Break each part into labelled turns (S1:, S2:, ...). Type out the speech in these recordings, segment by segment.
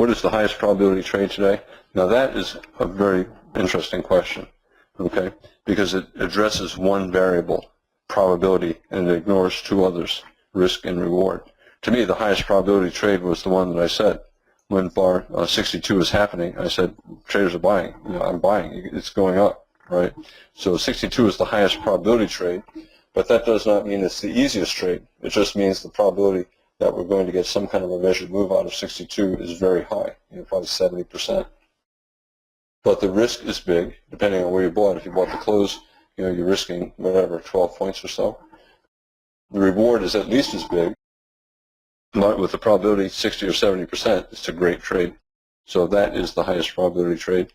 S1: What is the highest probability trade today? Now that is a very interesting question, okay, because it addresses one variable, probability, and it ignores two others, risk and reward. To me, the highest probability trade was the one that I said. When bar 62 is happening, I said, traders are buying. I'm buying. It's going up, right? So 62 is the highest probability trade, but that does not mean it's the easiest trade. It just means the probability that we're going to get some kind of a measured move out of 62 is very high, probably 70%. But the risk is big, depending on where you bought. If you bought the close, you're risking whatever, 12 points or so. The reward is at least as big, but with the probability 60 or 70%, it's a great trade. So that is the highest probability trade.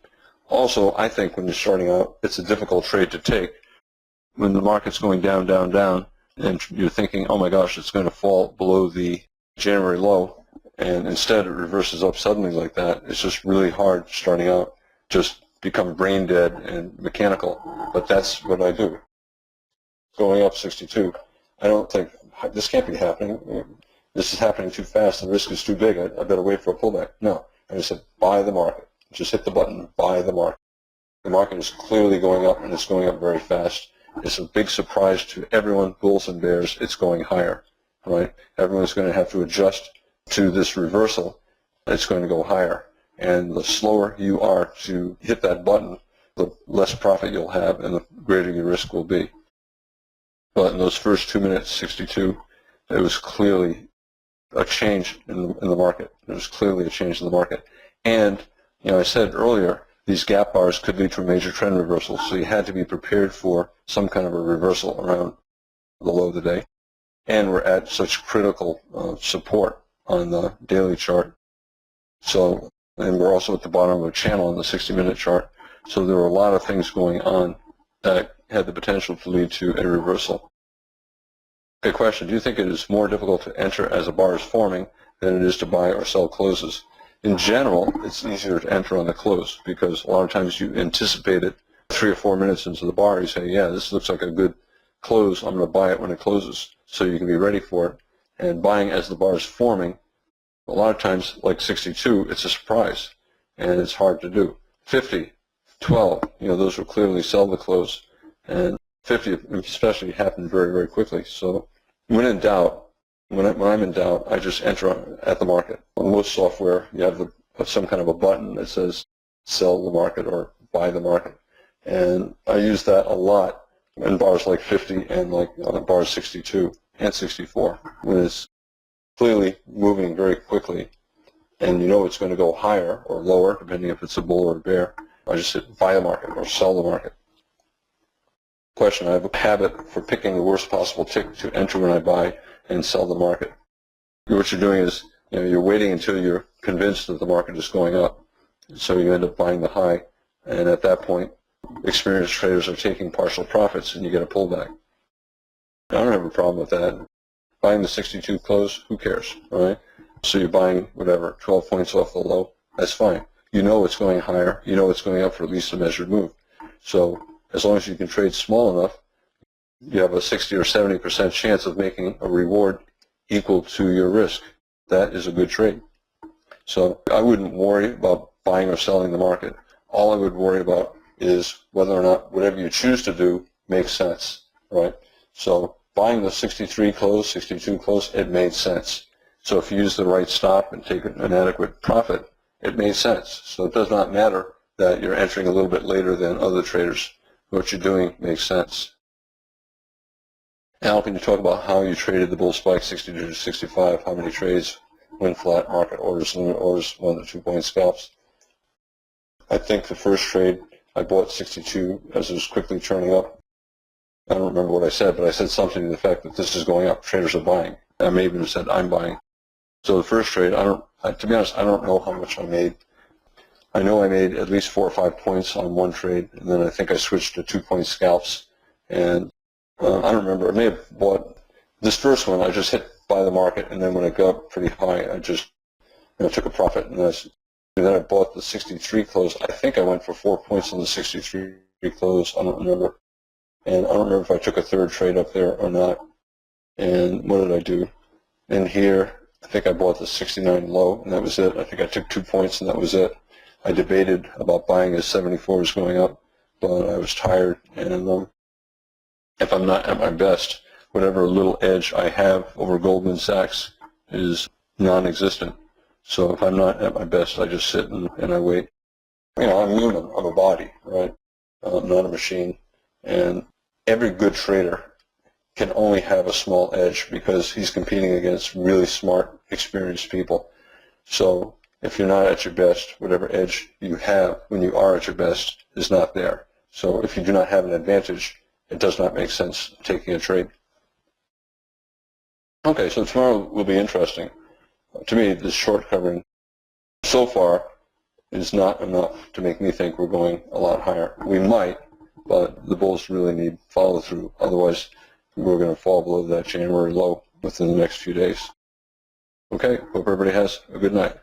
S1: Also, I think when you're starting out, it's a difficult trade to take. When the market's going down, down, down, and you're thinking, oh my gosh, it's going to fall below the January low, and instead it reverses up suddenly like that, it's just really hard starting out. Just become brain dead and mechanical. But that's what I do. Going up 62, I don't think, this can't be happening. This is happening too fast. The risk is too big. I better wait for a pullback. No. I just said, buy the market. Just hit the button, buy the market. The market is clearly going up, and it's going up very fast. It's a big surprise to everyone, bulls and bears. It's going higher, right? Everyone's going to have to adjust to this reversal. It's going to go higher. And the slower you are to hit that button, the less profit you'll have and the greater your risk will be. But in those first 2 minutes, 62, it was clearly a change in the market. There was clearly a change in the market. And, I said earlier, these gap bars could lead to a major trend reversal, so you had to be prepared for some kind of a reversal around the low of the day. And we're at such critical support on the daily chart. So, and we're also at the bottom of a channel on the 60-minute chart. So there were a lot of things going on that had the potential to lead to a reversal. Okay, question. Do you think it is more difficult to enter as a bar is forming than it is to buy or sell closes? In general, it's easier to enter on the close because a lot of times you anticipate it 3 or 4 minutes into the bar. You say, yeah, this looks like a good close. I'm going to buy it when it closes, so you can be ready for it. And buying as the bar is forming, a lot of times, like 62, it's a surprise, and it's hard to do. 50, 12, those will clearly sell the close. And 50 especially happened very, very quickly. So when in doubt, when I'm in doubt, I just enter at the market. On most software, you have some kind of a button that says sell the market or buy the market. And I use that a lot in bars like 50 and like bars 62 and 64 when it's clearly moving very quickly and it's going to go higher or lower depending if it's a bull or a bear. I just hit buy the market or sell the market. Question, I have a habit for picking the worst possible tick to enter when I buy and sell the market. What you're doing is, you're waiting until you're convinced that the market is going up. So you end up buying the high, and at that point, experienced traders are taking partial profits and you get a pullback. I don't have a problem with that. Buying the 62 close, who cares, all right? So you're buying, whatever, 12 points off the low, that's fine. It's going higher, it's going up for at least a measured move. So as long as you can trade small enough, you have a 60 or 70% chance of making a reward equal to your risk. That is a good trade. So I wouldn't worry about buying or selling the market. All I would worry about is whether or not whatever you choose to do makes sense, right? So buying the 63 close, 62 close, it made sense. So if you use the right stop and take an adequate profit, it made sense. So it does not matter that you're entering a little bit later than other traders. What you're doing makes sense. Al, can you talk about how you traded the bull spike 62 to 65? How many trades, win flat, market orders, limit orders, 1 to 2 point scalps? I think the first trade I bought 62 as it was quickly turning up. I don't remember what I said, but I said something to the effect that this is going up. Traders are buying. I may even have said I'm buying. So the first trade, to be honest, I don't know how much I made. I know I made at least 4 or 5 points on one trade, and then I think I switched to 2 point scalps. And I don't remember. I may have bought this first one. I just hit buy the market, and then when it got up pretty high, I just took a profit. And then I bought the 63 close. I think I went for 4 points on the 63 close. I don't remember. And I don't remember if I took a third trade up there or not. And what did I do? And here, I think I bought the 69 low, and that was it. I think I took 2 points, and that was it. I debated about buying as 74 was going up, but I was tired, and if I'm not at my best, whatever little edge I have over Goldman Sachs is non-existent. So if I'm not at my best, I just sit and I wait. You know, I'm human. I'm a body, right? Not a machine. And every good trader can only have a small edge because he's competing against really smart, experienced people. So if you're not at your best, whatever edge you have when you are at your best is not there. So if you do not have an advantage, it does not make sense taking a trade. Okay, so tomorrow will be interesting. To me, this short covering so far is not enough to make me think we're going a lot higher. We might, but the bulls really need follow through. Otherwise, we're going to fall below that January low within the next few days. Okay, hope everybody has a good night.